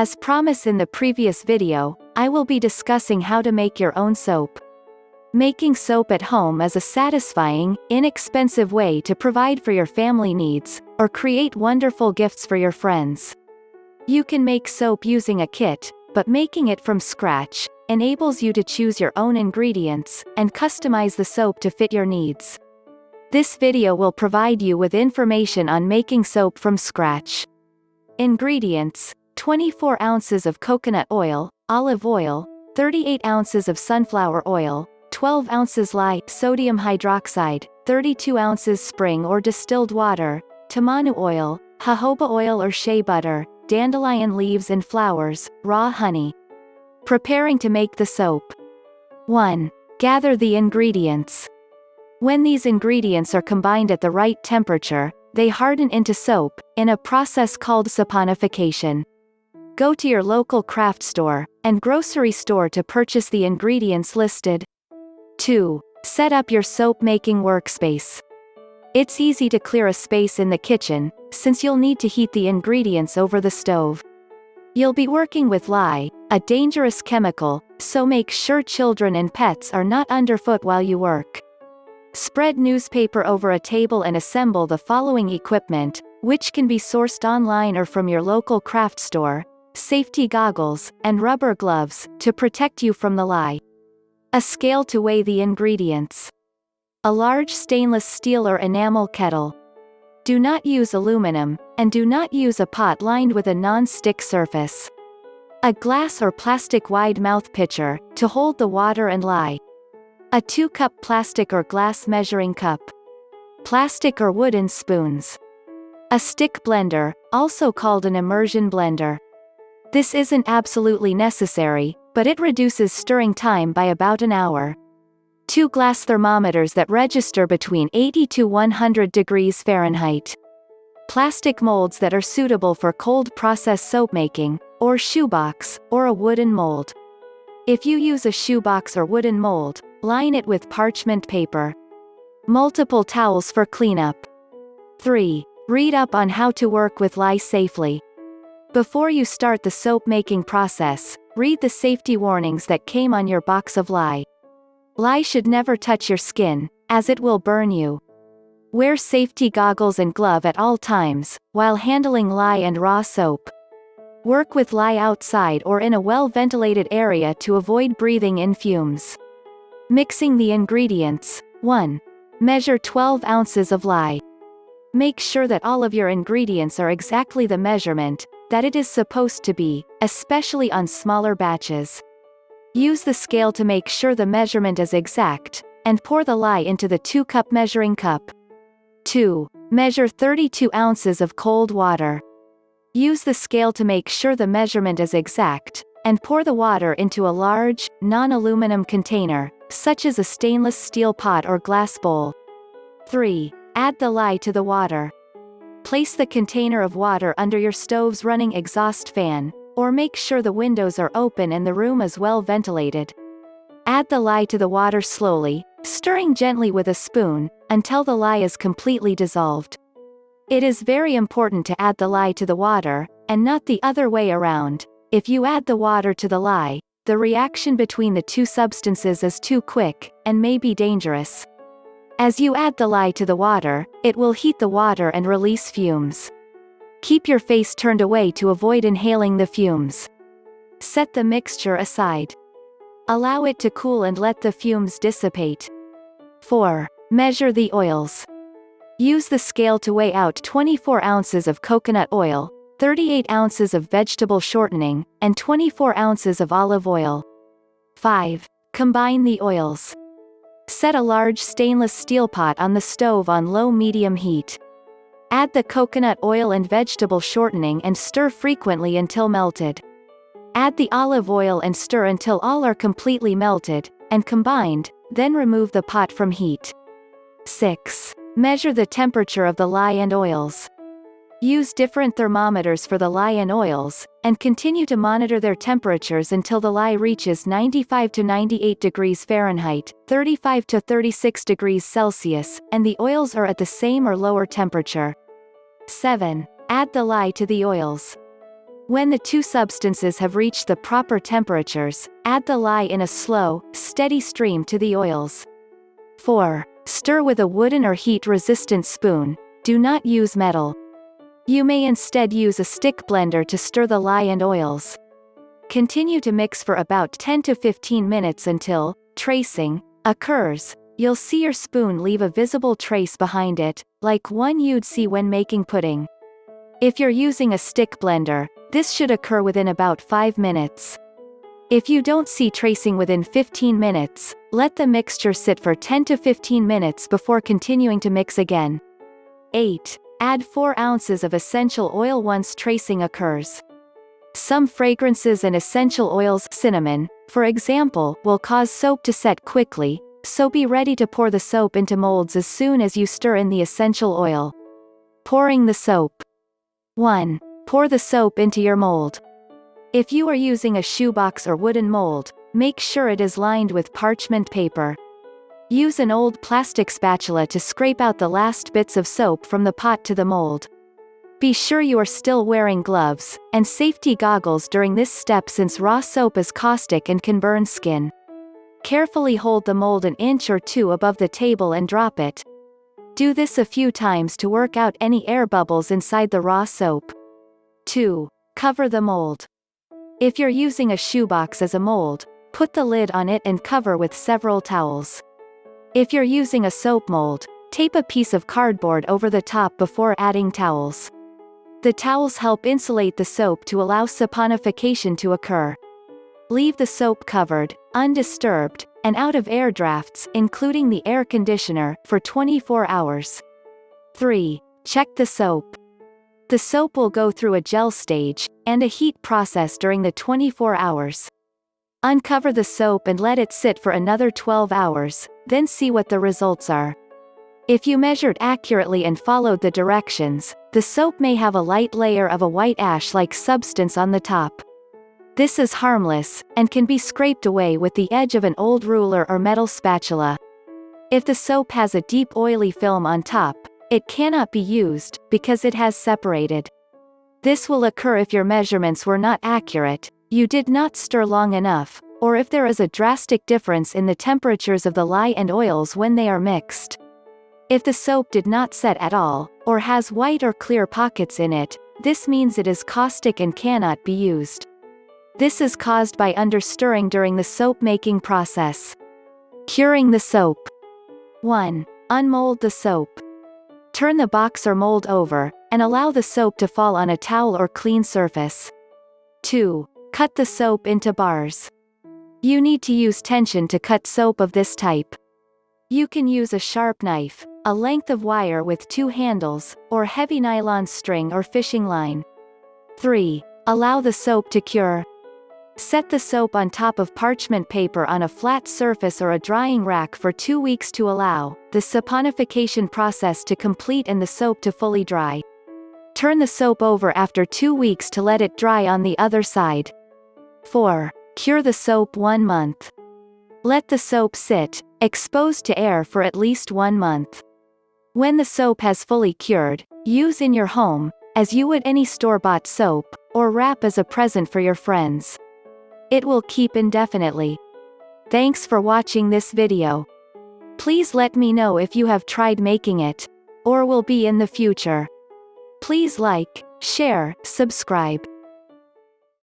As promised in the previous video, I will be discussing how to make your own soap. Making soap at home is a satisfying, inexpensive way to provide for your family needs, or create wonderful gifts for your friends. You can make soap using a kit, but making it from scratch enables you to choose your own ingredients and customize the soap to fit your needs. This video will provide you with information on making soap from scratch. Ingredients: 24 ounces of coconut oil, olive oil, 38 ounces of sunflower oil, 12 ounces lye, sodium hydroxide, 32 ounces spring or distilled water, tamanu oil, jojoba oil or shea butter, dandelion leaves and flowers, raw honey. Preparing to make the soap. 1. Gather the ingredients. When these ingredients are combined at the right temperature, they harden into soap, in a process called saponification. Go to your local craft store and grocery store to purchase the ingredients listed. 2. Set up your soap-making workspace. It's easy to clear a space in the kitchen, since you'll need to heat the ingredients over the stove. You'll be working with lye, a dangerous chemical, so make sure children and pets are not underfoot while you work. Spread newspaper over a table and assemble the following equipment, which can be sourced online or from your local craft store: safety goggles, and rubber gloves, to protect you from the lye. A scale to weigh the ingredients. A large stainless steel or enamel kettle. Do not use aluminum, and do not use a pot lined with a non-stick surface. A glass or plastic wide-mouth pitcher, to hold the water and lye. A 2-cup plastic or glass measuring cup. Plastic or wooden spoons. A stick blender, also called an immersion blender. This isn't absolutely necessary, but it reduces stirring time by about an hour. 2 glass thermometers that register between 80 to 100 degrees Fahrenheit. Plastic molds that are suitable for cold process soap making, or shoebox, or a wooden mold. If you use a shoebox or wooden mold, line it with parchment paper. Multiple towels for cleanup. 3. Read up on how to work with lye safely. Before you start the soap-making process, read the safety warnings that came on your box of lye. Lye should never touch your skin, as it will burn you. Wear safety goggles and glove at all times, while handling lye and raw soap. Work with lye outside or in a well-ventilated area to avoid breathing in fumes. Mixing the ingredients. 1. Measure 12 ounces of lye. Make sure that all of your ingredients are exactly the measurement that it is supposed to be, especially on smaller batches. Use the scale to make sure the measurement is exact, and pour the lye into the 2-cup measuring cup. 2. Measure 32 ounces of cold water. Use the scale to make sure the measurement is exact, and pour the water into a large, non-aluminum container, such as a stainless steel pot or glass bowl. 3. Add the lye to the water. Place the container of water under your stove's running exhaust fan, or make sure the windows are open and the room is well ventilated. Add the lye to the water slowly, stirring gently with a spoon, until the lye is completely dissolved. It is very important to add the lye to the water, and not the other way around. If you add the water to the lye, the reaction between the two substances is too quick, and may be dangerous. As you add the lye to the water, it will heat the water and release fumes. Keep your face turned away to avoid inhaling the fumes. Set the mixture aside. Allow it to cool and let the fumes dissipate. 4. Measure the oils. Use the scale to weigh out 24 ounces of coconut oil, 38 ounces of vegetable shortening, and 24 ounces of olive oil. 5. Combine the oils. Set a large stainless steel pot on the stove on low-medium heat. Add the coconut oil and vegetable shortening and stir frequently until melted. Add the olive oil and stir until all are completely melted and combined, then remove the pot from heat. 6. Measure the temperature of the lye and oils. Use different thermometers for the lye and oils, and continue to monitor their temperatures until the lye reaches 95 to 98 degrees Fahrenheit, 35 to 36 degrees Celsius, and the oils are at the same or lower temperature. 7. Add the lye to the oils. When the two substances have reached the proper temperatures, add the lye in a slow, steady stream to the oils. 4. Stir with a wooden or heat-resistant spoon. Do not use metal. You may instead use a stick blender to stir the lye and oils. Continue to mix for about 10 to 15 minutes until tracing occurs. You'll see your spoon leave a visible trace behind it, like one you'd see when making pudding. If you're using a stick blender, this should occur within about 5 minutes. If you don't see tracing within 15 minutes, let the mixture sit for 10 to 15 minutes before continuing to mix again. 8. Add 4 ounces of essential oil once tracing occurs. Some fragrances and essential oils, cinnamon, for example, will cause soap to set quickly, so be ready to pour the soap into molds as soon as you stir in the essential oil. Pouring the soap. 1. Pour the soap into your mold. If you are using a shoebox or wooden mold, make sure it is lined with parchment paper. Use an old plastic spatula to scrape out the last bits of soap from the pot to the mold. Be sure you are still wearing gloves and safety goggles during this step since raw soap is caustic and can burn skin. Carefully hold the mold an inch or 2 above the table and drop it. Do this a few times to work out any air bubbles inside the raw soap. 2. Cover the mold. If you're using a shoebox as a mold, put the lid on it and cover with several towels. If you're using a soap mold, tape a piece of cardboard over the top before adding towels. The towels help insulate the soap to allow saponification to occur. Leave the soap covered, undisturbed, and out of air drafts, including the air conditioner, for 24 hours. 3. Check the soap. The soap will go through a gel stage and a heat process during the 24 hours. Uncover the soap and let it sit for another 12 hours, then see what the results are. If you measured accurately and followed the directions, the soap may have a light layer of a white ash-like substance on the top. This is harmless, and can be scraped away with the edge of an old ruler or metal spatula. If the soap has a deep oily film on top, it cannot be used, because it has separated. This will occur if your measurements were not accurate, you did not stir long enough, or if there is a drastic difference in the temperatures of the lye and oils when they are mixed. If the soap did not set at all, or has white or clear pockets in it, this means it is caustic and cannot be used. This is caused by understirring during the soap-making process. Curing the soap. 1. Unmold the soap. Turn the box or mold over, and allow the soap to fall on a towel or clean surface. 2. Cut the soap into bars. You need to use tension to cut soap of this type. You can use a sharp knife, a length of wire with 2 handles, or heavy nylon string or fishing line. 3. Allow the soap to cure. Set the soap on top of parchment paper on a flat surface or a drying rack for 2 weeks to allow the saponification process to complete and the soap to fully dry. Turn the soap over after 2 weeks to let it dry on the other side. 4. Cure the soap 1 month. Let the soap sit, exposed to air for at least 1 month. When the soap has fully cured, use in your home, as you would any store-bought soap, or wrap as a present for your friends. It will keep indefinitely. Thanks for watching this video. Please let me know if you have tried making it, or will be in the future. Please like, share, subscribe.